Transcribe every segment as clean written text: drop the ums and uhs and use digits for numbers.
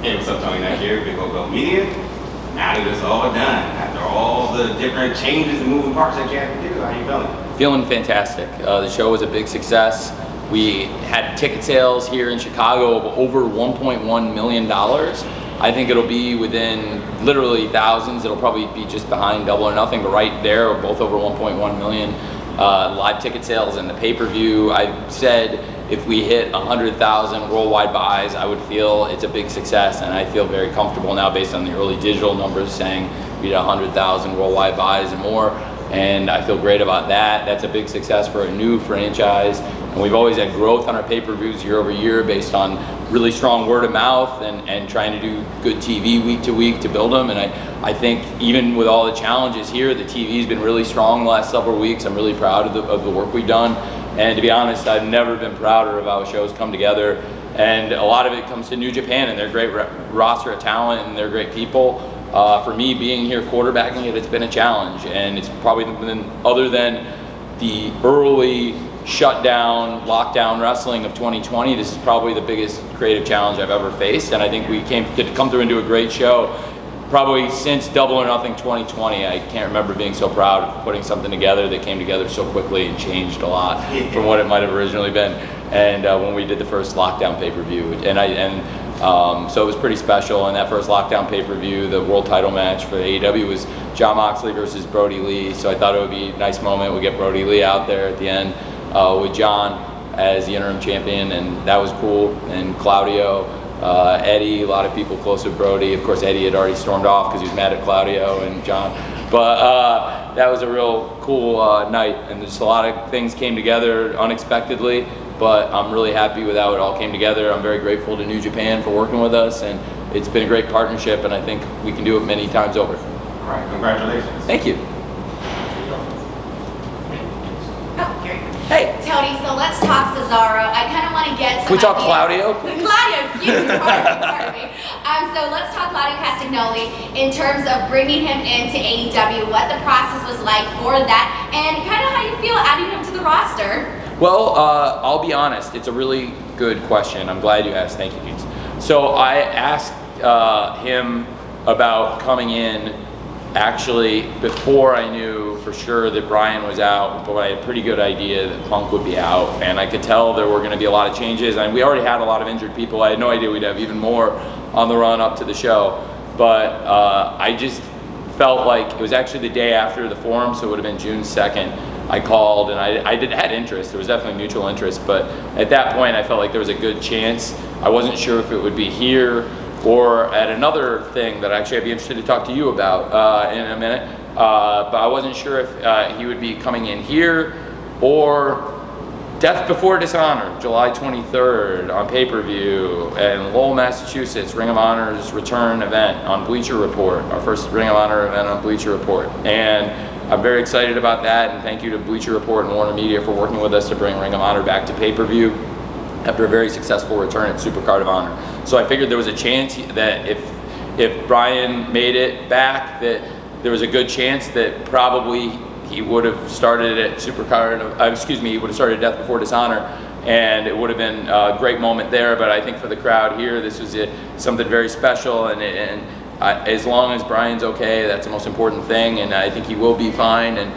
Hey, what's up, Tony? Next year, Big Old Media. Now that it's all done, after all the different changes and moving parts that you have to do, how you feeling? Feeling fantastic. The show was a big success. We had ticket sales here in Chicago of over $1.1 million. I think it'll be within literally thousands. It'll probably be just behind Double or Nothing, but right there, both over 1.1 million live ticket sales and the pay-per-view. I said if we hit 100,000 worldwide buys, I would feel it's a big success, and I feel very comfortable now based on the early digital numbers saying we did 100,000 worldwide buys and more, and I feel great about that. That's a big success for a new franchise, and we've always had growth on our pay-per-views year over year based on really strong word of mouth and trying to do good TV week to week to build them. And I think even with all the challenges here, the TV's been really strong the last several weeks. I'm really proud of the work we've done. And to be honest, I've never been prouder of how shows come together. And a lot of it comes to New Japan and their great roster of talent and their great people. For me, being here quarterbacking it, it's been a challenge. And it's probably been, other than the early shutdown, lockdown wrestling of 2020, this is probably the biggest creative challenge I've ever faced. And I think we to come through and do a great show. Probably since Double or Nothing 2020, I can't remember being so proud of putting something together that came together so quickly and changed a lot from what it might have originally been. And when we did the first lockdown pay-per-view, so it was pretty special. And that first lockdown pay-per-view, the world title match for AEW was Jon Moxley versus Brody Lee. So I thought it would be a nice moment. We get Brody Lee out there at the end with Jon as the interim champion, and that was cool. And Claudio. Eddie, a lot of people close with Brody. Of course, Eddie had already stormed off because he was mad at Claudio and Jon. But that was a real cool night, and just a lot of things came together unexpectedly. But I'm really happy with how it all came together. I'm very grateful to New Japan for working with us, and it's been a great partnership, and I think we can do it many times over. All right, congratulations. Thank you. Hey. Tony, so let's talk Cesaro. I kind of want to get some Can we talk ideas. Claudio? Claudio, excuse me, pardon me. So let's talk Claudio Castagnoli in terms of bringing him into AEW, what the process was like for that, and kind of how you feel adding him to the roster. Well, I'll be honest, it's a really good question. I'm glad you asked. Thank you, Denise. So I asked him about coming in actually before I knew for sure that Brian was out, but I had a pretty good idea that Punk would be out, and I could tell there were going to be a lot of changes, and we already had a lot of injured people. I had no idea we'd have even more on the run up to the show, but I just felt like it was actually the day after the forum, so it would have been June 2nd. I called, and I had interest. There was definitely mutual interest, but at that point I felt like there was a good chance. I wasn't sure if it would be here or at another thing that actually I'd be interested to talk to you about in a minute. But I wasn't sure if he would be coming in here or Death Before Dishonor, July 23rd on pay-per-view in Lowell, Massachusetts, Ring of Honor's return event on Bleacher Report, our first Ring of Honor event on Bleacher Report. And I'm very excited about that, and thank you to Bleacher Report and Warner Media for working with us to bring Ring of Honor back to pay-per-view after a very successful return at Supercard of Honor. So I figured there was a chance that if Brian made it back, that there was a good chance that probably he would have started at Supercard, he would have started Death Before Dishonor, and it would have been a great moment there. But I think for the crowd here, this was something very special, and as long as Brian's okay, that's the most important thing, and I think he will be fine. And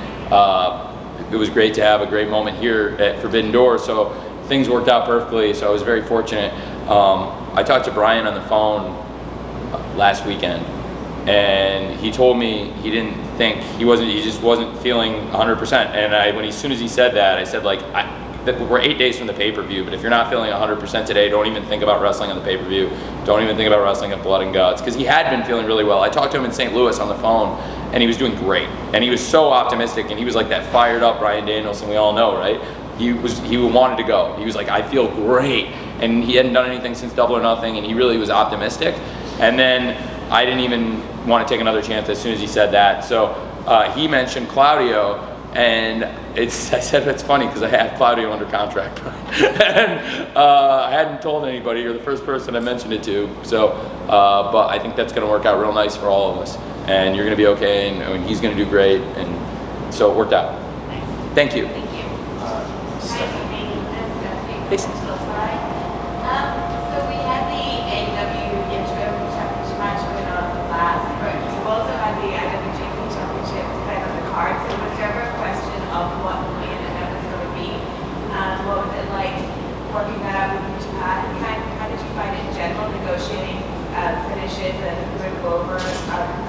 it was great to have a great moment here at Forbidden Door, so things worked out perfectly, so I was very fortunate. I talked to Brian on the phone last weekend, and he told me he didn't think, he just wasn't feeling 100%. And as soon as he said that, I said, we're 8 days from the pay-per-view, but if you're not feeling 100% today, don't even think about wrestling on the pay-per-view. Don't even think about wrestling at Blood and Guts, because he had been feeling really well. I talked to him in St. Louis on the phone, and he was doing great. And he was so optimistic, and he was like that fired up Bryan Danielson we all know, right? He wanted to go. He was like, I feel great. And he hadn't done anything since Double or Nothing, and he really was optimistic. And then I didn't even want to take another chance as soon as he said that. So he mentioned Claudio, and I said it's funny because I have Claudio under contract. And I hadn't told anybody. You're the first person I mentioned it to. So, but I think that's going to work out real nice for all of us. And you're going to be okay, and he's going to do great. And so it worked out. Thank you. So we had the AEW intro finishes and would go over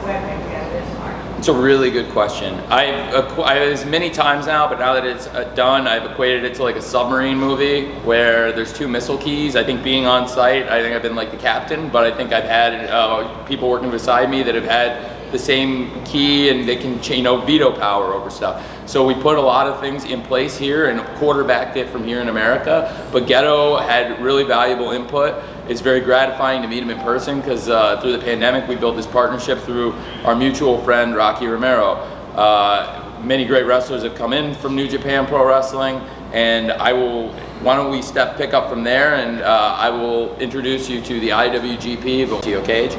when together this part? It's a really good question. As many times now, but now that it's done, I've equated it to like a submarine movie where there's 2 missile keys. I think being on site, I think I've been like the captain, but I think I've had people working beside me that have had the same key and they can, veto power over stuff. So we put a lot of things in place here and quarterbacked it from here in America, but Ghetto had really valuable input. It's very gratifying to meet him in person because through the pandemic we built this partnership through our mutual friend Rocky Romero. Many great wrestlers have come in from New Japan Pro Wrestling, and why don't we pick up from there, and I will introduce you to the IWGP Steel Cage.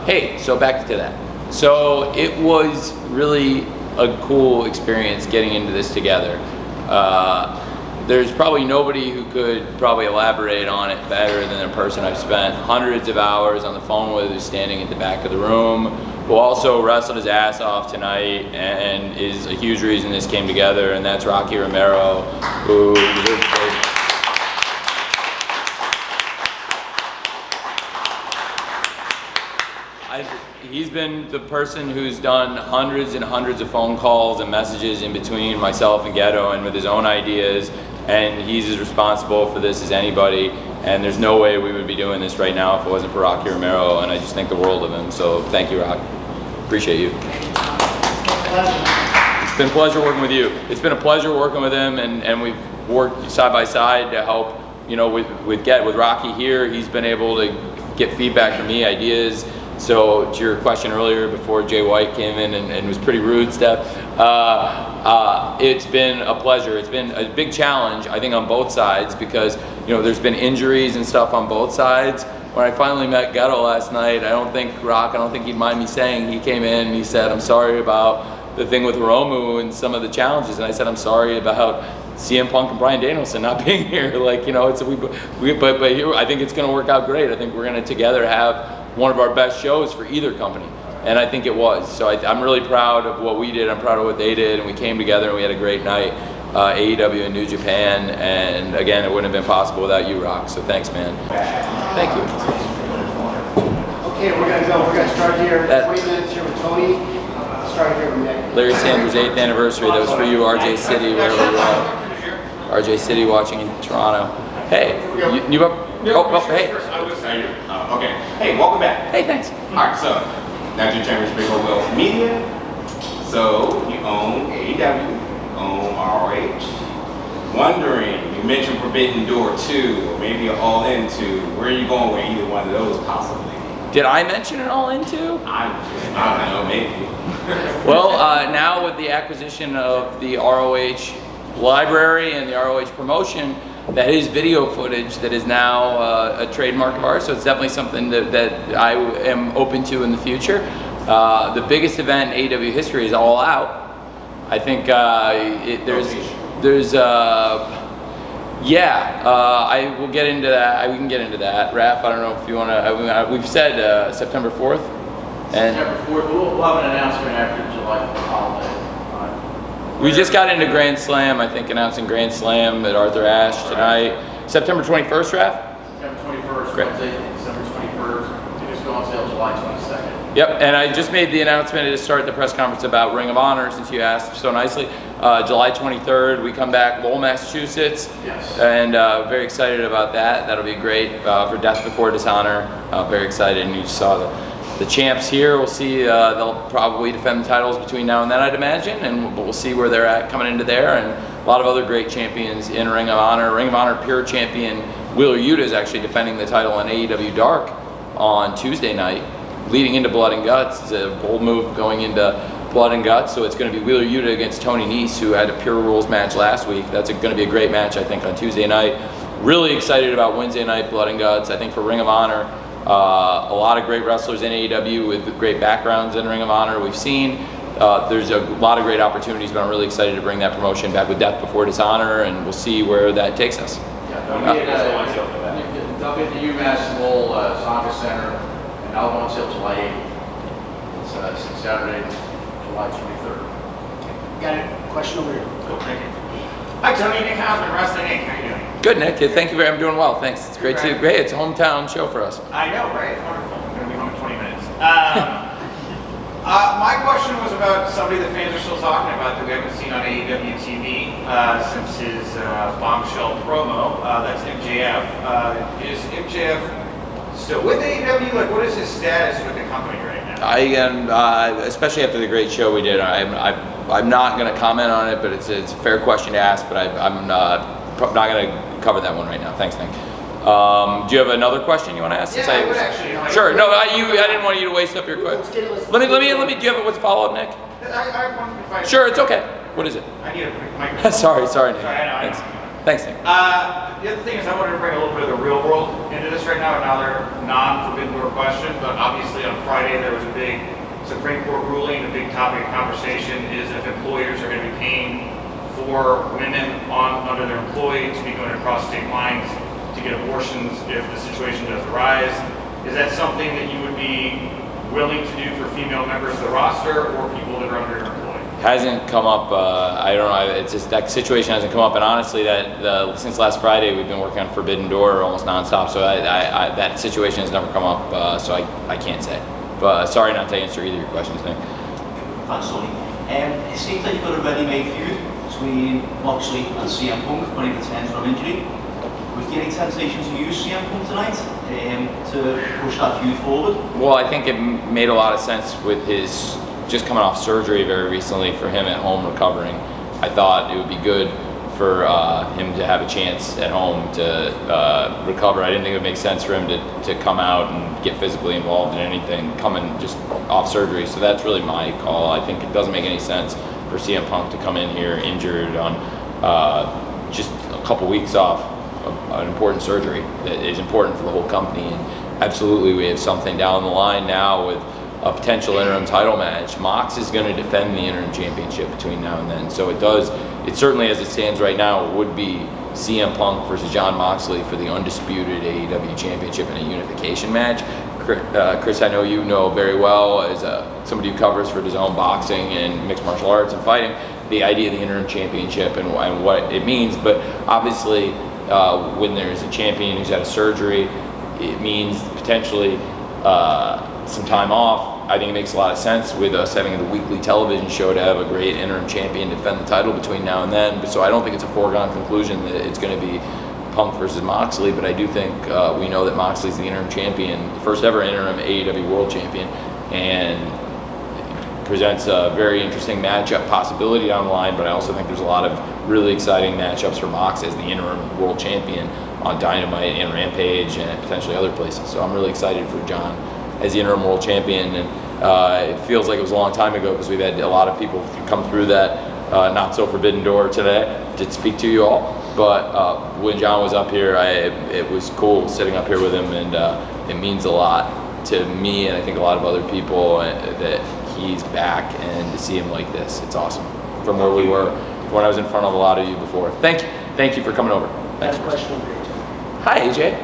Hey, so back to that. So it was really a cool experience getting into this together. There's probably nobody who could probably elaborate on it better than a person I've spent hundreds of hours on the phone with, who's standing at the back of the room, who also wrestled his ass off tonight and is a huge reason this came together, and that's Rocky Romero, who he's been the person who's done hundreds and hundreds of phone calls and messages in between myself and Ghetto and with his own ideas, and he's as responsible for this as anybody, and there's no way we would be doing this right now if it wasn't for Rocky Romero, and I just think the world of him. So thank you, Rock. Appreciate you. It's been a pleasure working with you. It's been a pleasure working with him, and we've worked side by side to help, with Rocky here. He's been able to get feedback from me, ideas. So to your question earlier before Jay White came in and was pretty rude, Steph, it's been a pleasure. It's been a big challenge, I think, on both sides because, there's been injuries and stuff on both sides. When I finally met Ghetto last night, I don't think he'd mind me saying, he came in and he said, I'm sorry about the thing with Hiromu and some of the challenges. And I said, I'm sorry about CM Punk and Bryan Danielson not being here. But here, I think it's going to work out great. I think we're going to together have one of our best shows for either company, and I think it was. So I'm really proud of what we did. I'm proud of what they did, and we came together and we had a great night. AEW and New Japan, and again, it wouldn't have been possible without you, Rock. So thanks, man. Thank you. Okay, we're gonna go. We're gonna start here. 20 minutes here with Tony. Start here with Nick. Larry Sanders' 8th anniversary. That was for you, RJ City, wherever you are. RJ City watching in Toronto. Hey, you up? Hey. Okay. Hey, welcome back. Hey, thanks. All right, so now your Chambers Big Old Wealth Media. So you own AEW, you own ROH. Wondering, you mentioned Forbidden Door 2, or maybe All In 2. Where are you going with either one of those possibly? Did I mention it All In 2? I don't know, maybe. Well, now with the acquisition of the ROH library and the ROH promotion, that is video footage that is now a trademark of ours, so it's definitely something that I am open to in the future. The biggest event in AEW history is All Out. I think I will get into that. We can get into that. Raph, I don't know if you want to. We've said September 4th. And September 4th. We'll have an announcement after July 4th holiday. We just got into Grand Slam, I think, announcing Grand Slam at Arthur Ashe tonight. September 21st, Raph? September 21st, Great. Wednesday, December 21st. Tickets go on sale July 22nd. Yep, and I just made the announcement to start the press conference about Ring of Honor, since you asked so nicely. July 23rd, we come back, Lowell, Massachusetts. Yes. And very excited about that. That'll be great for Death Before Dishonor. Very excited, and you just saw the champs here. We'll see, they'll probably defend the titles between now and then, I'd imagine, and we'll see where they're at coming into there, and a lot of other great champions in Ring of Honor. Ring of Honor Pure Champion Wheeler Yuta is actually defending the title on AEW Dark on Tuesday night, leading into Blood and Guts. It's a bold move going into Blood and Guts, so it's going to be Wheeler Yuta against Tony Nese, who had a Pure Rules match last week. That's going to be a great match, I think, on Tuesday night. Really excited about Wednesday night Blood and Guts. I think for Ring of Honor, a lot of great wrestlers in AEW with great backgrounds in Ring of Honor we've seen. There's a lot of great opportunities, but I'm really excited to bring that promotion back with Death Before Dishonor, and we'll see where that takes us. They'll be at the UMass Lowell Zonda Center, and I'll go on sale July 8th. It's Saturday, July 23rd. Got a question over here. Hi Tony, Nick Hausman, Wrestling Inc. How you doing? Good, Nick. Thank you I'm doing well. Thanks. It's great. It's a hometown show for us. I know, right? It's wonderful. It's gonna be 20 minutes. My question was about somebody the fans are still talking about that we haven't seen on AEW TV since his bombshell promo. That's MJF. Is MJF still with AEW? Like, what is his status with the company right now? I am, especially after the great show we did. I'm not going to comment on it, but it's a fair question to ask. But I'm not going to cover that one right now. Thanks, Nick. Do you have another question you want to ask? Yeah, I would actually. Sure. No, I didn't want you to waste up your question. Let me. Do you have what's follow up, Nick? I want to find. Sure, it's okay. What is it? I need a microphone. sorry, Nick. Sorry, I know. Thanks, Nick. The other thing is I wanted to bring a little bit of the real world into this right now, another non-Forbidden Door question, but obviously on Friday there was a big Supreme Court ruling, a big topic of conversation is if employers are going to be paying for women under their employee to be going across state lines to get abortions if the situation does arise. Is that something that you would be willing to do for female members of the roster or people that are under your employ? Hasn't come up. I don't know. It's just that situation hasn't come up. And honestly, since last Friday, we've been working on Forbidden Door almost nonstop. So that situation has never come up. So I can't say. But sorry not to answer either of your questions, Nick. Thanks, Tony. It seems like you've got a ready-made feud between Moxley and CM Punk when he returns from injury. Was there any temptation to use CM Punk tonight to push that feud forward? Well, I think it made a lot of sense with his just coming off surgery very recently for him at home recovering. I thought it would be good for him to have a chance at home to recover. I didn't think it would make sense for him to come out and get physically involved in anything coming just off surgery. So that's really my call. I think it doesn't make any sense for CM Punk to come in here injured on just a couple weeks off an important surgery that is important for the whole company. And absolutely, we have something down the line now with a potential interim title match. Mox is going to defend the interim championship between now and then. So it certainly as it stands right now, would be CM Punk versus Jon Moxley for the undisputed AEW championship in a unification match. Chris, I know you know very well as somebody who covers for DAZN boxing and mixed martial arts and fighting, the idea of the interim championship and what it means. But obviously, when there's a champion who's had a surgery, it means potentially some time off. I think it makes a lot of sense with us having the weekly television show to have a great interim champion defend the title between now and then. So I don't think it's a foregone conclusion that it's going to be Punk versus Moxley, but I do think we know that Moxley's the interim champion, the first ever interim AEW world champion, and presents a very interesting matchup possibility down the line. But I also think there's a lot of really exciting matchups for Mox as the interim world champion on Dynamite and Rampage and potentially other places. So I'm really excited for Jon as the interim world champion, and it feels like it was a long time ago because we've had a lot of people come through that not so forbidden door today to speak to you all. But when Jon was up here, it was cool sitting up here with him, and it means a lot to me and I think a lot of other people that he's back, and to see him like this, it's awesome. From where we were when I was in front of a lot of you before. Thank you for coming over. Thanks. Question over here. Hi, AJ.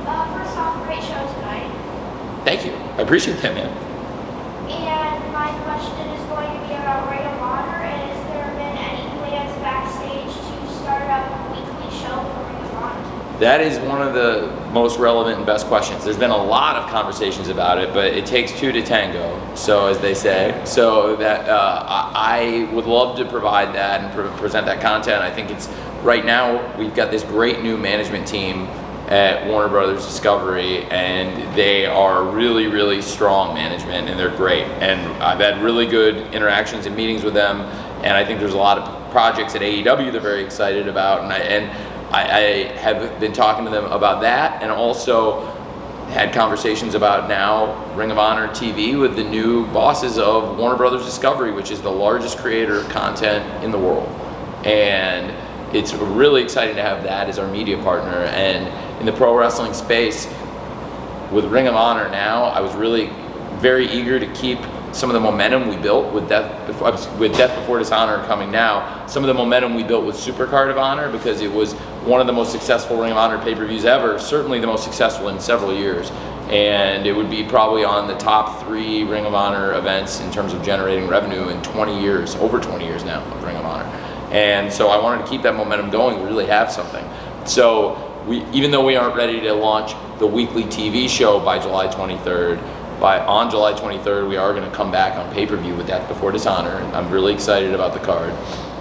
Hello. First off, great show tonight. Thank you. I appreciate that, man. And my question is going to be about Ring of Honor. And has there been any plans backstage to start up a weekly show for Ring of Honor? That is one of the most relevant and best questions. There's been a lot of conversations about it, but it takes two to tango, so as they say. So that I would love to provide that and present that content. I think it's right now we've got this great new management team at Warner Brothers Discovery, and they are really, really strong management, and they're great. And I've had really good interactions and meetings with them, and I think there's a lot of projects at AEW they're very excited about, and I have been talking to them about that, and also had conversations about now Ring of Honor TV with the new bosses of Warner Brothers Discovery, which is the largest creator of content in the world. And it's really exciting to have that as our media partner. And in the pro wrestling space, with Ring of Honor now, I was really very eager to keep some of the momentum we built with Death Before Dishonor coming now, some of the momentum we built with Supercard of Honor, because it was one of the most successful Ring of Honor pay-per-views ever, certainly the most successful in several years. And it would be probably on the top 3 Ring of Honor events in terms of generating revenue in 20 years, over 20 years now of Ring of Honor. And so I wanted to keep that momentum going, really have something. So even though we aren't ready to launch the weekly TV show by July 23rd, on July 23rd, we are going to come back on pay-per-view with Death Before Dishonor. I'm really excited about the card.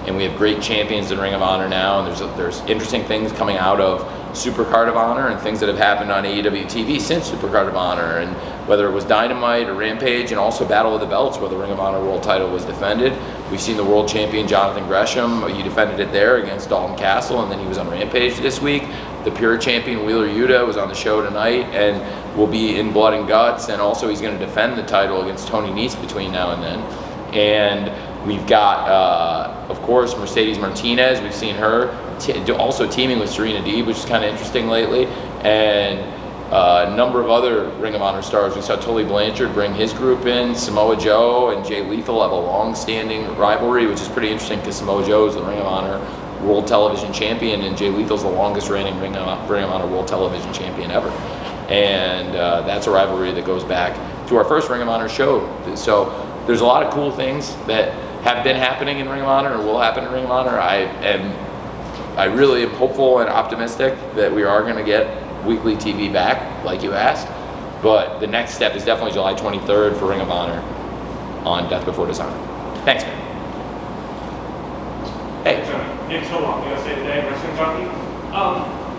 And we have great champions in Ring of Honor now, and there's interesting things coming out of Supercard of Honor and things that have happened on AEW TV since Supercard of Honor, and whether it was Dynamite or Rampage, and also Battle of the Belts where the Ring of Honor World title was defended. We've seen the world champion Jonathan Gresham, he defended it there against Dalton Castle, and then he was on Rampage this week. The Pure champion Wheeler Yuta was on the show tonight and will be in Blood and Guts, and also he's going to defend the title against Tony Nese between now and then. And we've got, of course, Mercedes Martinez. We've seen her also teaming with Serena Deeb, which is kind of interesting lately. And a number of other Ring of Honor stars. We saw Tully Blanchard bring his group in. Samoa Joe and Jay Lethal have a long-standing rivalry, which is pretty interesting because Samoa Joe is the Ring of Honor World Television Champion, and Jay Lethal's the longest-reigning Ring of Honor World Television Champion ever. And that's a rivalry that goes back to our first Ring of Honor show. So there's a lot of cool things that have been happening in Ring of Honor and will happen in Ring of Honor. I really am hopeful and optimistic that we are going to get weekly TV back, like you asked. But the next step is definitely July 23rd for Ring of Honor on Death Before Dishonor. Thanks, man. Hey. Nick Tillwalk, USA Today, Wrestling Junkie.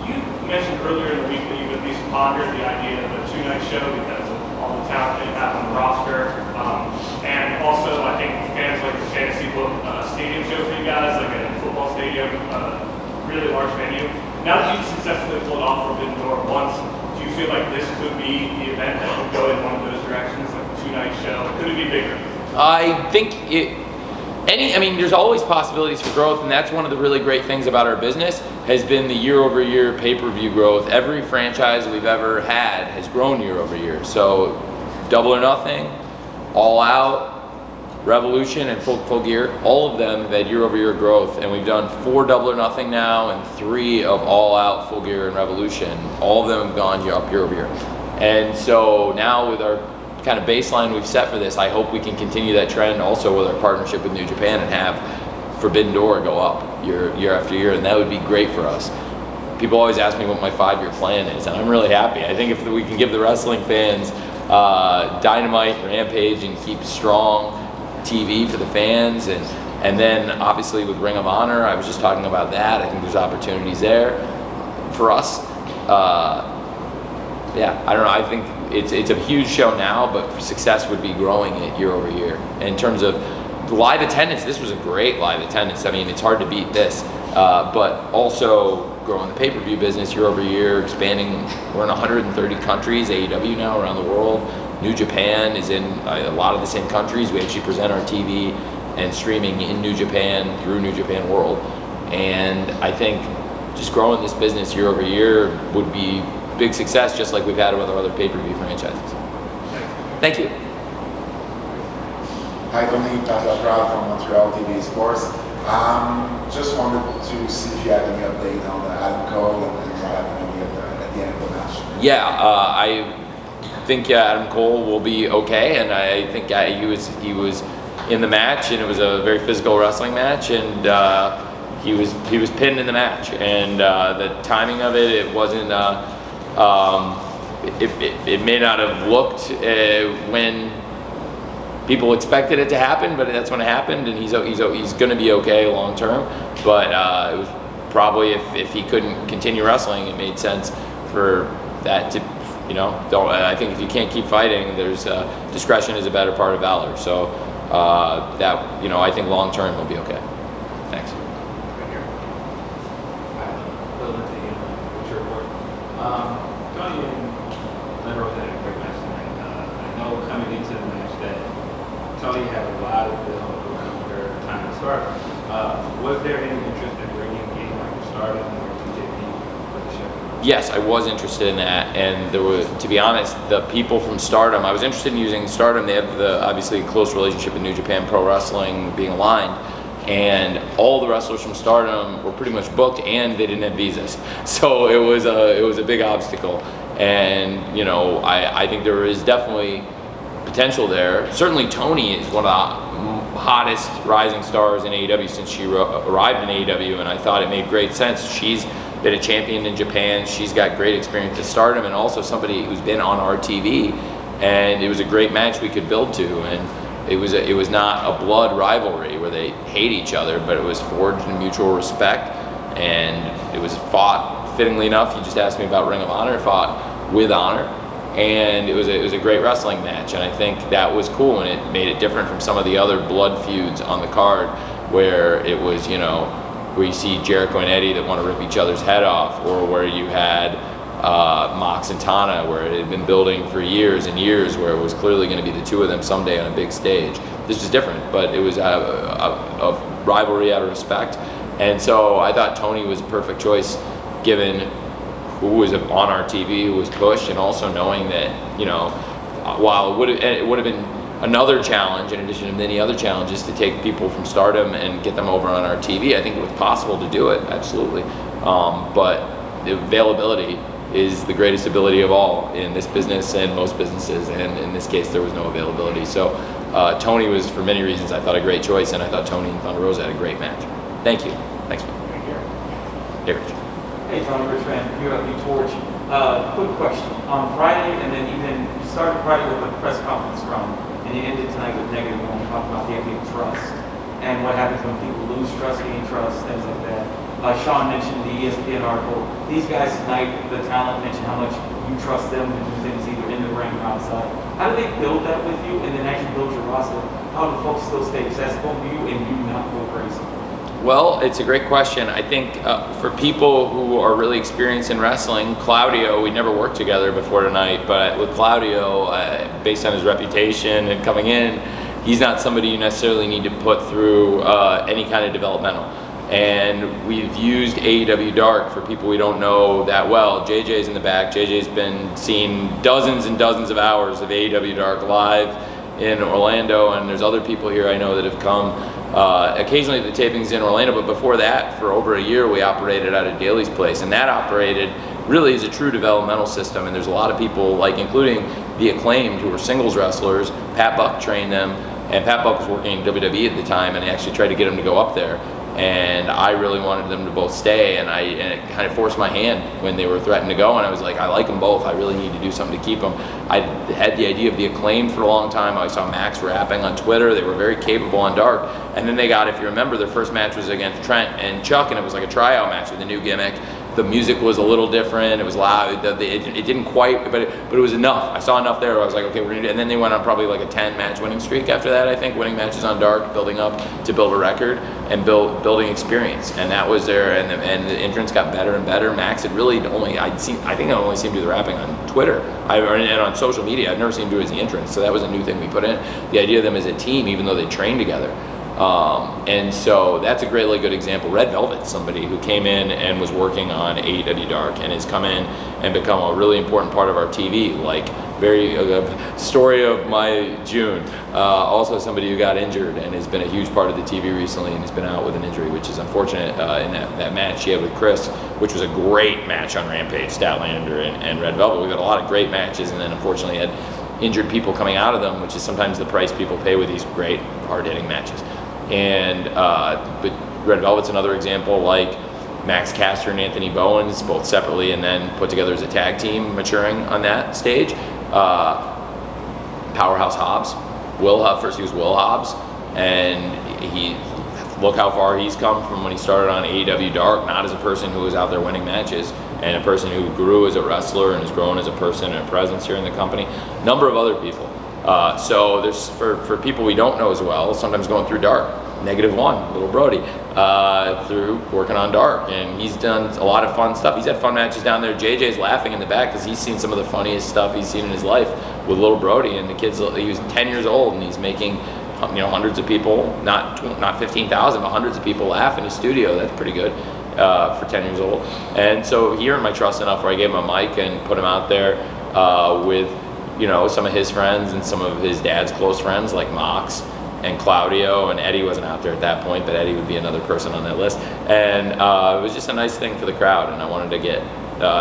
You mentioned earlier in the week that you at least pondered the idea of a two-night show because of all the talent that you have on the roster. And also, I think fans like the fantasy book stadium show for you guys, like a football stadium, really large venue. Now that you've successfully pulled off Forbidden Door once, do you feel like this could be the event that would go in one of those directions, like a two-night show? Could it be bigger? I think there's always possibilities for growth, and that's one of the really great things about our business has been the year-over-year pay-per-view growth. Every franchise we've ever had has grown year-over-year. So Double or Nothing, All Out, Revolution, and Full Gear, all of them have had year-over-year growth, and we've done 4 Double or Nothing now and 3 of All Out, Full Gear, and Revolution. All of them have gone up year-over-year. And so now with our kind of baseline we've set for this, I hope we can continue that trend also with our partnership with New Japan and have Forbidden Door go up year after year, and that would be great for us. People always ask me what my 5-year plan is, and I'm really happy. I think if we can give the wrestling fans Dynamite, Rampage, and keep strong TV for the fans, and then obviously with Ring of Honor, I was just talking about that. I think there's opportunities there for us. I don't know. I think it's a huge show now, but success would be growing it year over year. And in terms of live attendance, this was a great live attendance. I mean, it's hard to beat this, but also growing the pay-per-view business year over year, expanding. We're in 130 countries, AEW now around the world. New Japan is in a lot of the same countries. We actually present our TV and streaming in New Japan through New Japan World. And I think just growing this business year over year would be big success, just like we've had with our other pay-per-view franchises. Thank you. Hi, Dominique Tazapra from Montreal TV Sports. Just wanted to see if you had any update on the Adam Cole and what happened at the end of the match. Yeah, I think Adam Cole will be okay, and I think he was in the match, and it was a very physical wrestling match, and he was pinned in the match, and the timing of it wasn't. It may not have looked when people expected it to happen, but that's when it happened, and he's going to be okay long term. But it was probably if he couldn't continue wrestling, it made sense for that to, I think if you can't keep fighting, there's discretion is a better part of valor. So I think long term he'll be okay. Thanks. Tony and Lindros had a great match tonight. I know coming into the match that Tony had a lot of build around their time to start. Was there any interest in bringing a game like the Stardom or NJPW for the show? Yes, I was interested in that, and there was, to be honest, the people from Stardom, I was interested in using Stardom. They have obviously a close relationship with New Japan Pro Wrestling being aligned. And all the wrestlers from Stardom were pretty much booked, and they didn't have visas, so it was a big obstacle. And I think there is definitely potential there. Certainly, Tony is one of the hottest rising stars in AEW since she arrived in AEW, and I thought it made great sense. She's been a champion in Japan. She's got great experience at Stardom, and also somebody who's been on our TV. And it was a great match we could build to, and it was not a blood rivalry where they hate each other, but it was forged in mutual respect, and it was fought, fittingly enough, you just asked me about Ring of Honor, fought with honor, and it was a great wrestling match, and I think that was cool, and it made it different from some of the other blood feuds on the card, where it was, you know, where you see Jericho and Eddie that want to rip each other's head off, or where you had Mox and Tana, where it had been building for years and years, where it was clearly going to be the two of them someday on a big stage. This was different, but it was a rivalry out of respect, and so I thought Tony was a perfect choice, given who was on our TV, who was pushed, and also knowing that, you know, while it would have been another challenge in addition to many other challenges to take people from Stardom and get them over on our TV, I think it was possible to do it, absolutely, but the availability is the greatest ability of all in this business and most businesses, and in this case there was no availability. So Tony was, for many reasons, I thought a great choice, and I thought Tony and Thunder Rosa had a great match. Thank you. Thanks. Thank you. Hey, Rich. Hey, John, Rich Van, UFB Torch. Quick question. On Friday, and then even you started Friday with a press conference Scrum, and you ended tonight with negative one, talking about the idea of trust and what happens when people lose trust, gain trust, things like that. Sean mentioned the ESPN article. These guys tonight, the talent, mentioned how much you trust them to do things either in the ring or outside. How do they build that with you, and then as you build your roster, how do folks still stay accessible to you and you not go crazy? Well, it's a great question. I think for people who are really experienced in wrestling, Claudio, we never worked together before tonight, but with Claudio, based on his reputation and coming in, he's not somebody you necessarily need to put through any kind of developmental. And we've used AEW Dark for people we don't know that well. JJ's in the back. JJ's been seeing dozens and dozens of hours of AEW Dark live in Orlando, and there's other people here I know that have come occasionally the tapings in Orlando, but before that, for over a year, we operated out of Daly's place, and that operated really as a true developmental system, and there's a lot of people, like including the Acclaimed, who were singles wrestlers. Pat Buck trained them, and Pat Buck was working in WWE at the time, and I actually tried to get him to go up there, and I really wanted them to both stay, and it kind of forced my hand when they were threatened to go, and I was like, I like them both, I really need to do something to keep them. I had the idea of the Acclaimed for a long time. I saw Max rapping on Twitter. They were very capable on Dark, and then they got, if you remember, their first match was against Trent and Chuck, and it was like a tryout match with a new gimmick. The music was a little different. It was loud. It didn't quite, but it was enough. I saw enough there where I was like, okay, we're gonna do it. And then they went on probably like a 10-match winning streak after that, I think, winning matches on Dark, building up to build a record and building experience. And that was there, and the entrance got better and better. Max had really only, I think I only seen him do the rapping on Twitter and on social media. I'd never seen him do it as the entrance, so that was a new thing we put in. The idea of them as a team, even though they trained together. And so that's a really good example. Red Velvet's somebody who came in and was working on AEW Dark and has come in and become a really important part of our TV, like story of my June. Also somebody who got injured and has been a huge part of the TV recently and has been out with an injury, which is unfortunate in that match she had with Chris, which was a great match on Rampage, Statlander and Red Velvet. We've had a lot of great matches, and then unfortunately had injured people coming out of them, which is sometimes the price people pay with these great hard-hitting matches. And but Red Velvet's another example, like Max Caster and Anthony Bowens, both separately and then put together as a tag team, maturing on that stage. Powerhouse Hobbs, first he was Will Hobbs, and look how far he's come from when he started on AEW Dark, not as a person who was out there winning matches, and a person who grew as a wrestler and has grown as a person and a presence here in the company. Number of other people. So there's, for people we don't know as well, sometimes going through Dark, -1, little Brody, through working on Dark, and he's done a lot of fun stuff. He's had fun matches down there. JJ's laughing in the back because he's seen some of the funniest stuff he's seen in his life with little Brody, and the kid's, he was 10 years old and he's making, hundreds of people, not 15,000, but hundreds of people laugh in his studio. That's pretty good for 10 years old. And so he earned my trust enough where I gave him a mic and put him out there with some of his friends and some of his dad's close friends like Mox and Claudio, and Eddie wasn't out there at that point, but Eddie would be another person on that list. And it was just a nice thing for the crowd, and I wanted to get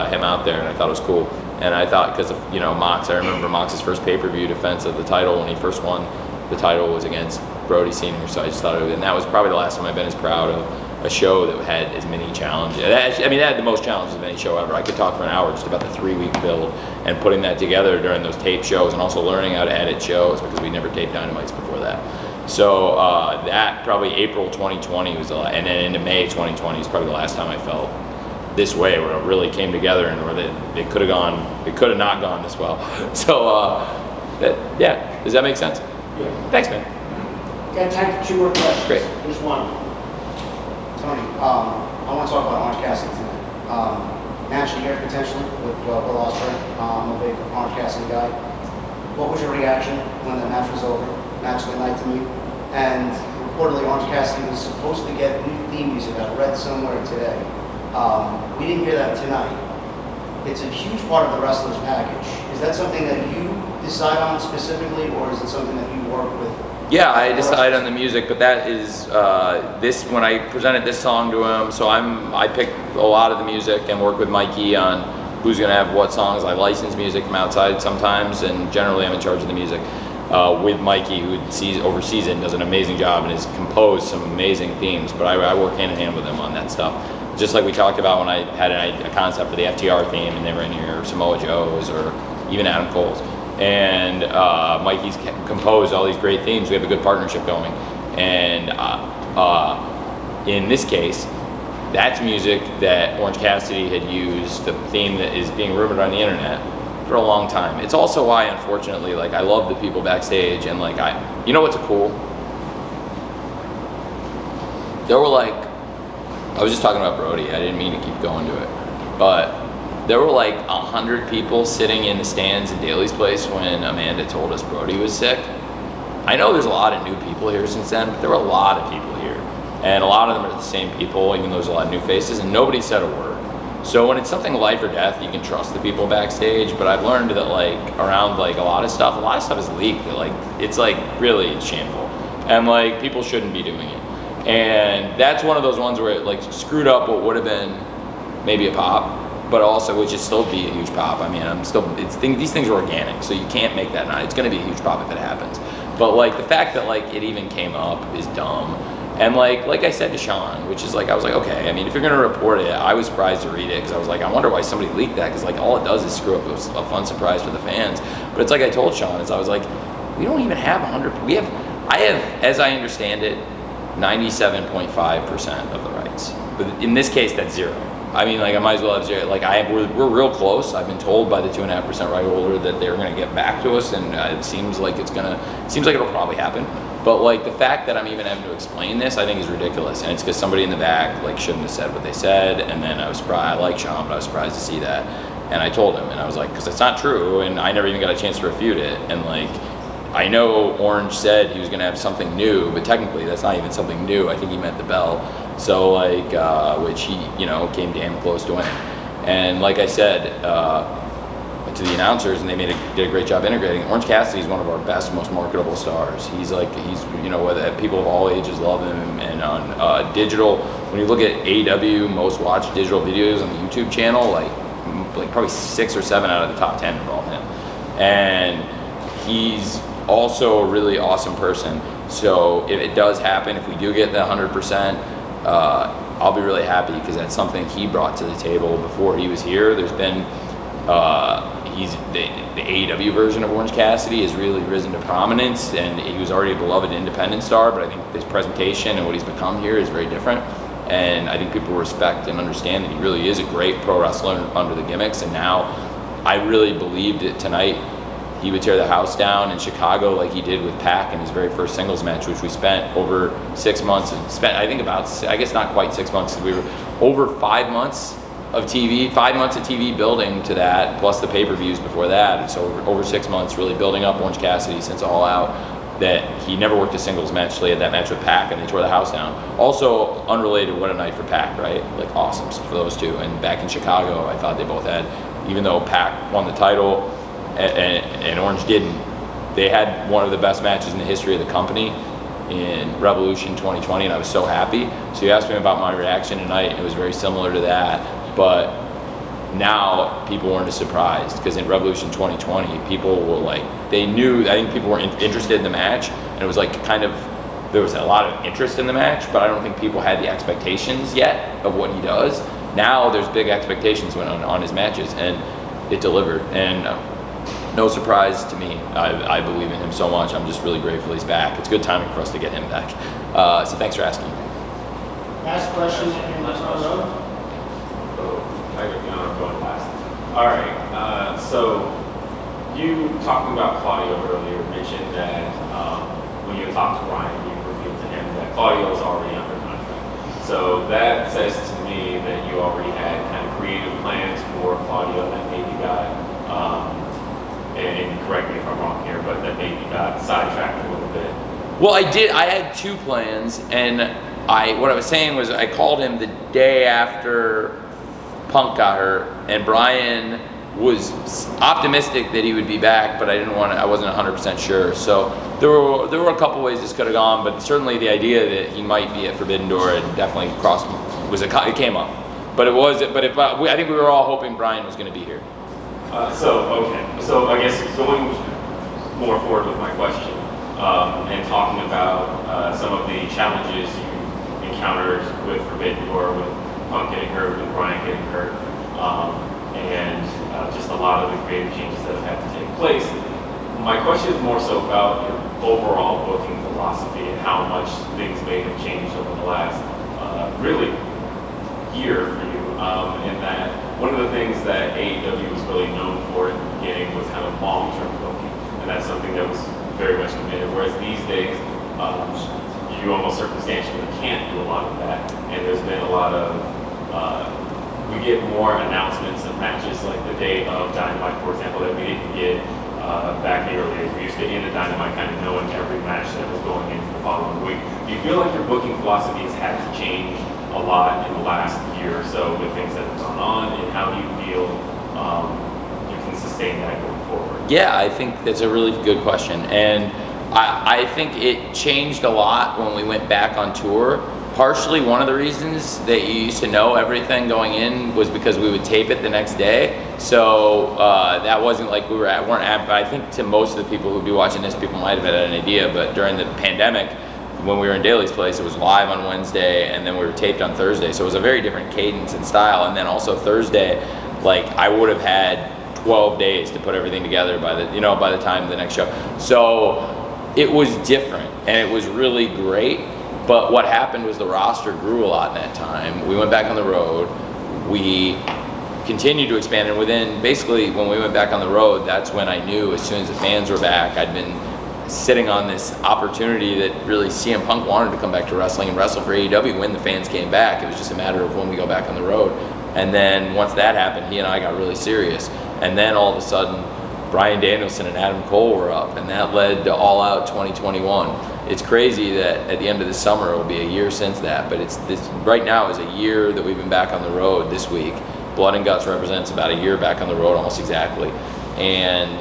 him out there, and I thought it was cool. And I thought, because of Mox, I remember Mox's first pay-per-view defense of the title when he first won the title was against Brody Sr., so I just thought and that was probably the last time I've been as proud a show that had as many challenges. I mean, that had the most challenges of any show ever. I could talk for an hour just about the 3-week build and putting that together during those tape shows, and also learning how to edit shows because we never taped Dynamites before that. So that probably April 2020 was the last, and then into May 2020 is probably the last time I felt this way, where it really came together and where it could have not gone this well. So yeah, does that make sense? Yeah. Thanks, man. Got time for 2 more questions. Great. Here's one. Tony, I want to talk about Orange Cassidy tonight. Match of the year potentially with Will Ospreay. I'm a big Orange Cassidy guy. What was your reaction when the match was over? Match of the night to me. And reportedly Orange Cassidy was supposed to get new theme music. I read somewhere today. We didn't hear that tonight. It's a huge part of the wrestler's package. Is that something that you decide on specifically, or is it something that you work with? Yeah, I decide on the music, but that is when I presented this song to him. So I pick a lot of the music and work with Mikey on who's gonna have what songs. I license music from outside sometimes, and generally I'm in charge of the music with Mikey, who oversees it and does an amazing job and has composed some amazing themes. But I work hand in hand with him on that stuff. Just like we talked about when I had a concept for the FTR theme, and they were in here, or Samoa Joe's, or even Adam Cole's. And Mikey's composed all these great themes. We have a good partnership going. And in this case, that's music that Orange Cassidy had used, the theme that is being rumored on the internet, for a long time. It's also why, unfortunately, like, I love the people backstage, and like, you know what's cool? There were like, I was just talking about Brody, I didn't mean to keep going to it, but there were like 100 people sitting in the stands in Daly's place when Amanda told us Brody was sick. I know there's a lot of new people here since then, but there were a lot of people here. And a lot of them are the same people, even though there's a lot of new faces, and nobody said a word. So when it's something life or death, you can trust the people backstage, but I've learned that like around like a lot of stuff is leaked. That like, it's like really shameful. And like, people shouldn't be doing it. And that's one of those ones where it like screwed up what would have been maybe a pop, but also which would still be a huge pop. I mean, these things are organic, so you can't make that not. It's gonna be a huge pop if it happens. But like the fact that like it even came up is dumb. And like I said to Sean, which is like, I was like, okay, I mean, if you're gonna report it, I was surprised to read it, because I was like, I wonder why somebody leaked that, because like all it does is screw up a fun surprise for the fans. But it's like I told Sean, is I was like, we don't even have 100, I have, as I understand it, 97.5% of the rights. But in this case, that's 0. I mean, like, I might as well have 0. Like, we're real close. I've been told by the 2.5% right holder that they're gonna get back to us, and it seems like it'll probably happen. But like the fact that I'm even having to explain this, I think is ridiculous, and it's because somebody in the back like shouldn't have said what they said. And then I was surprised. I like Sean, but I was surprised to see that, and I told him, and I was like, because it's not true, and I never even got a chance to refute it. And like, I know Orange said he was gonna have something new, but technically that's not even something new. I think he meant the bell. So like, which he, came damn close to winning. And like I said to the announcers, and they did a great job integrating. Orange Cassidy is one of our best, most marketable stars. He's whether people of all ages love him. And on digital, when you look at AEW most watched digital videos on the YouTube channel, like probably 6 or 7 out of the top 10 involve him. And he's also a really awesome person. So if it does happen, if we do get the 100%, I'll be really happy, because that's something he brought to the table before he was here. There's been he's the AEW version of Orange Cassidy has really risen to prominence, and he was already a beloved independent star, but I think his presentation and what he's become here is very different. And I think people respect and understand that he really is a great pro wrestler under the gimmicks. And now I really believed that tonight he would tear the house down in Chicago like he did with Pac in his very first singles match, which we spent over 6 months, and spent, I think I guess not quite 6 months, we were over 5 months of TV building to that, plus the pay-per-views before that. And so over 6 months really building up Orange Cassidy since All Out, that he never worked a singles match till he had that match with Pac, and they tore the house down. Also, unrelated, what a night for Pac, right? Like, awesome for those two. And back in Chicago, I thought they both had, even though Pac won the title and Orange didn't, they had one of the best matches in the history of the company in Revolution 2020, and I was so happy. So you asked me about my reaction tonight, and it was very similar to that. But now people weren't as surprised, because in Revolution 2020, people were like, they knew, I think people were interested in the match, and it was like kind of there was a lot of interest in the match, but I don't think people had the expectations yet of what he does. Now there's big expectations on his matches, and it delivered. And no surprise to me. I believe in him so much. I'm just really grateful he's back. It's good timing for us to get him back. So thanks for asking. Last question in the front row. I got the honor of going last. All right. So you talking about Claudio earlier mentioned that when you talked to Brian, you revealed to him that Claudio is already under contract. So that says to me that you already had kind of creative plans for Claudio that maybe got, and correct me if I'm wrong here, but that maybe got sidetracked a little bit. Well, I did. I had two plans, and what I was saying was I called him the day after Punk got hurt, and Brian was optimistic that he would be back, but I wasn't 100% sure. So there were a couple ways this could have gone, but certainly the idea that he might be at Forbidden Door and definitely it came up. But I think we were all hoping Brian was going to be here. Okay. So I guess going more forward with my question and talking about some of the challenges you encountered with Forbidden Door, with Punk getting hurt, with Brian getting hurt, and just a lot of the creative changes that have had to take place. My question is more so about your overall booking philosophy and how much things may have changed over the last really year for you. In that one of the things that AEW was really known for in the beginning was kind of long-term booking, and that's something that was very much committed. Whereas these days, you almost circumstantially can't do a lot of that, and there's been a lot of we get more announcements of matches like the day of Dynamite, for example, that we didn't get back in the early days. We used to end the Dynamite kind of knowing every match that was going into the following week. Do you feel like your booking philosophy has had to change a lot in the last year or so with things that have gone on, and how do you feel you can sustain that going forward? Yeah, I think that's a really good question, and I think it changed a lot when we went back on tour. Partially, one of the reasons that you used to know everything going in was because we would tape it the next day. So that wasn't like weren't at, but I think to most of the people who'd be watching this, people might have had an idea, but during the pandemic, when we were in Daly's place, it was live on Wednesday, and then we were taped on Thursday. So it was a very different cadence and style. And then also Thursday, like I would have had 12 days to put everything together by the time of the next show. So it was different, and it was really great. But what happened was the roster grew a lot in that time. We went back on the road. We continued to expand, and within basically when we went back on the road, that's when I knew as soon as the fans were back, I'd been sitting on this opportunity that really CM Punk wanted to come back to wrestling and wrestle for AEW when the fans came back. It was just a matter of when we go back on the road. And then once that happened, he and I got really serious. And then all of a sudden, Bryan Danielson and Adam Cole were up, and that led to All Out 2021. It's crazy that at the end of the summer, it will be a year since that, but right now is a year that we've been back on the road this week. Blood and Guts represents about a year back on the road, almost exactly. And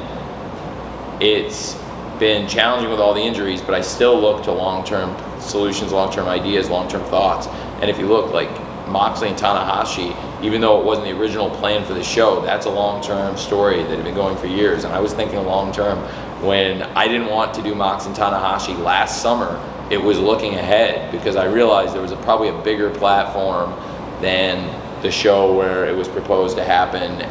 it's been challenging with all the injuries, but I still look to long-term solutions, long-term ideas, long-term thoughts. And if you look like Moxley and Tanahashi, even though it wasn't the original plan for the show, that's a long-term story that had been going for years. And I was thinking long-term when I didn't want to do Mox and Tanahashi last summer. It was looking ahead because I realized there was probably a bigger platform than the show where it was proposed to happen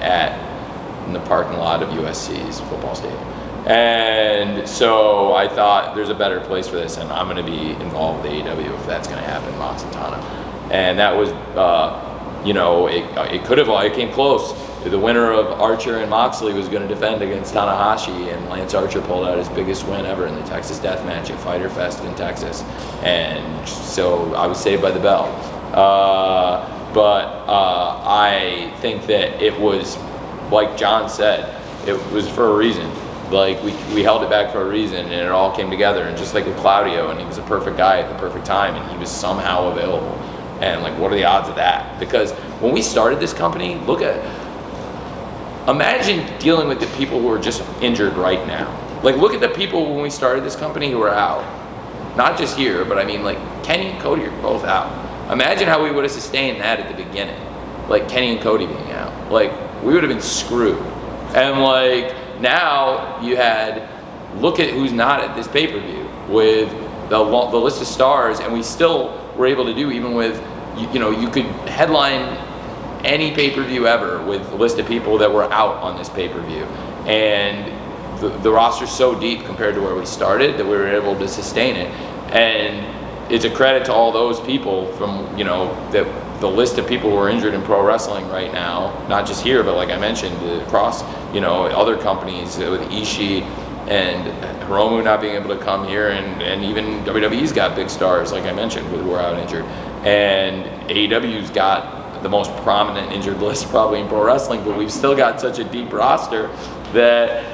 in the parking lot of USC's football stadium. And so I thought there's a better place for this, and I'm going to be involved with AEW if that's going to happen, Mox and Tana. And that was, it came close. The winner of Archer and Moxley was going to defend against Tanahashi, and Lance Archer pulled out his biggest win ever in the Texas Death Match at Fyter Fest in Texas. And so I was saved by the bell. But I think that it was, like John said, it was for a reason. Like we held it back for a reason, and it all came together. And just like with Claudio, and he was a perfect guy at the perfect time, and he was somehow available. And like, what are the odds of that? Because when we started this company, imagine dealing with the people who are just injured right now. Like, look at the people when we started this company who are out. Not just here, but I mean, like, Kenny and Cody are both out. Imagine how we would have sustained that at the beginning. Like, Kenny and Cody being out. Like, we would have been screwed. And like, now you look at who's not at this pay-per-view with the list of stars, and we still were able to do, even with, you could headline any pay-per-view ever with a list of people that were out on this pay-per-view. And the roster's so deep compared to where we started that we were able to sustain it. And it's a credit to all those people from, that the list of people who are injured in pro wrestling right now, not just here, but like I mentioned, across, other companies with Ishii and Hiromu not being able to come here, and even WWE's got big stars, like I mentioned, who are out injured. And AEW's got the most prominent injured list probably in pro wrestling, but we've still got such a deep roster that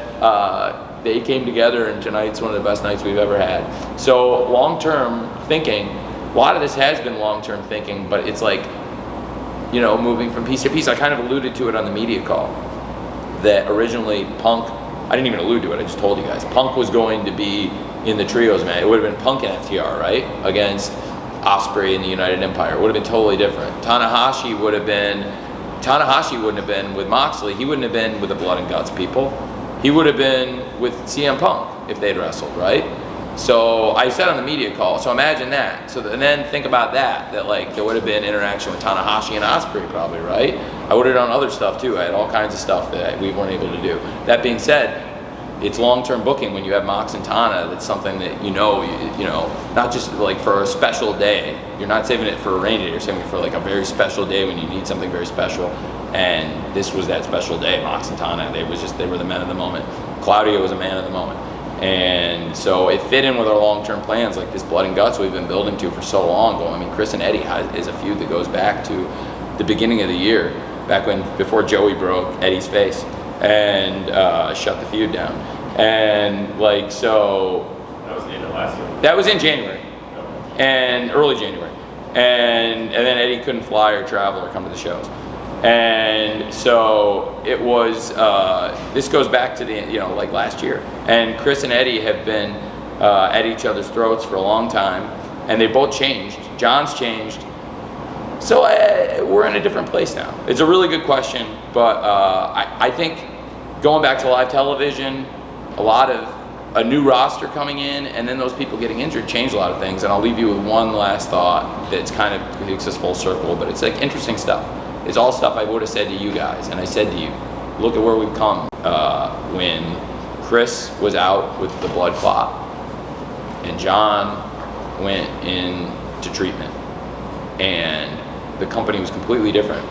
they came together, and tonight's one of the best nights we've ever had. So long-term thinking, a lot of this has been long-term thinking, but it's like, moving from piece to piece. I kind of alluded to it on the media call, that originally Punk, I didn't even allude to it, I just told you guys, Punk was going to be in the trios match. It would have been Punk and FTR, right? Against Ospreay in the United Empire. It would have been totally different. Tanahashi wouldn't have been with Moxley. He wouldn't have been with the Blood and Guts people. He would have been with CM Punk if they'd wrestled, right? So I said on the media call, so imagine that. And then think about that like there would have been interaction with Tanahashi and Ospreay probably, right? I would have done other stuff too. I had all kinds of stuff that we weren't able to do. That being said, it's long-term booking when you have Mox and Tana. That's something that not just like for a special day. You're not saving it for a rainy day. You're saving it for like a very special day when you need something very special. And this was that special day. Mox and Tana, they were the men of the moment. Claudio was a man of the moment. And so it fit in with our long-term plans, like this Blood and Guts we've been building to for so long. Chris and Eddie is a feud that goes back to the beginning of the year, before Joey broke Eddie's face and shut the feud down. And so that was the end of last year. That was in January, and early January, and then Eddie couldn't fly or travel or come to the shows, and so it was. This goes back to the like last year, and Chris and Eddie have been at each other's throats for a long time, and they both changed. John's changed. So we're in a different place now. It's a really good question, but I think going back to live television, a lot of a new roster coming in, and then those people getting injured changed a lot of things. And I'll leave you with one last thought that's kind of takes us full circle, but it's like interesting stuff. It's all stuff I would have said to you guys, and I said to you, look at where we've come. When Chris was out with the blood clot, and John went into treatment, and the company was completely different.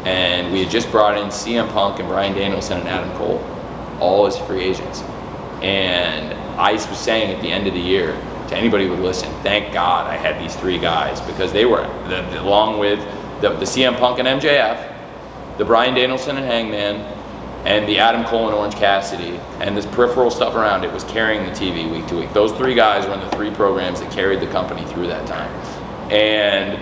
And we had just brought in CM Punk and Bryan Danielson and Adam Cole, all as free agents. And I was saying at the end of the year to anybody who would listen, thank God I had these three guys, because they were, along with the CM Punk and MJF, the Bryan Danielson and Hangman, and the Adam Cole and Orange Cassidy, and this peripheral stuff around it was carrying the TV week to week. Those three guys were in the three programs that carried the company through that time. And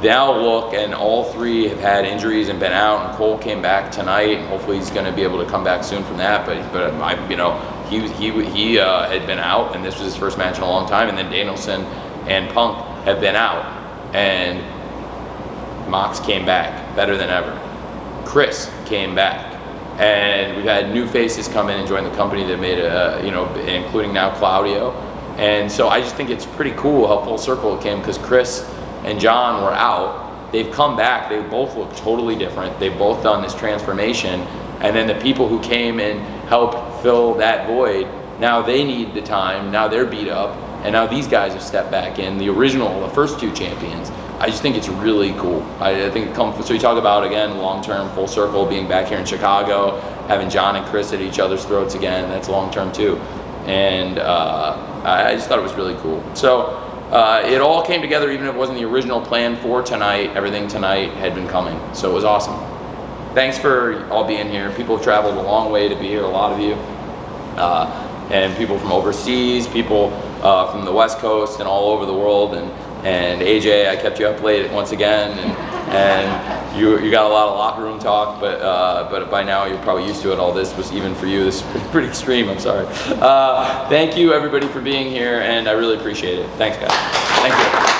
now look, and all three have had injuries and been out, and Cole came back tonight, and hopefully he's going to be able to come back soon from that, but he had been out, and this was his first match in a long time, and then Danielson and Punk have been out, and Mox came back better than ever. Chris came back, and we've had new faces come in and join the company that made including now Claudio, and so I just think it's pretty cool how full circle it came, because Chris and John were out. They've come back. They both look totally different. They've both done this transformation. And then the people who came and helped fill that void, now they need the time. Now they're beat up. And now these guys have stepped back in. The first two champions. I just think it's really cool. I think so you talk about, again, long-term, full circle, being back here in Chicago, having John and Chris at each other's throats again. That's long-term too. And I just thought it was really cool. So it all came together, even if it wasn't the original plan for tonight. Everything tonight had been coming, so it was awesome. Thanks for all being here. People have traveled a long way to be here, a lot of you. And people from overseas, people from the West Coast and all over the world. And AJ, I kept you up late once again, and you got a lot of locker room talk, but by now you're probably used to it. All this was, even for you, this is pretty extreme, I'm sorry. Thank you everybody for being here, and I really appreciate it. Thanks guys. Thank you.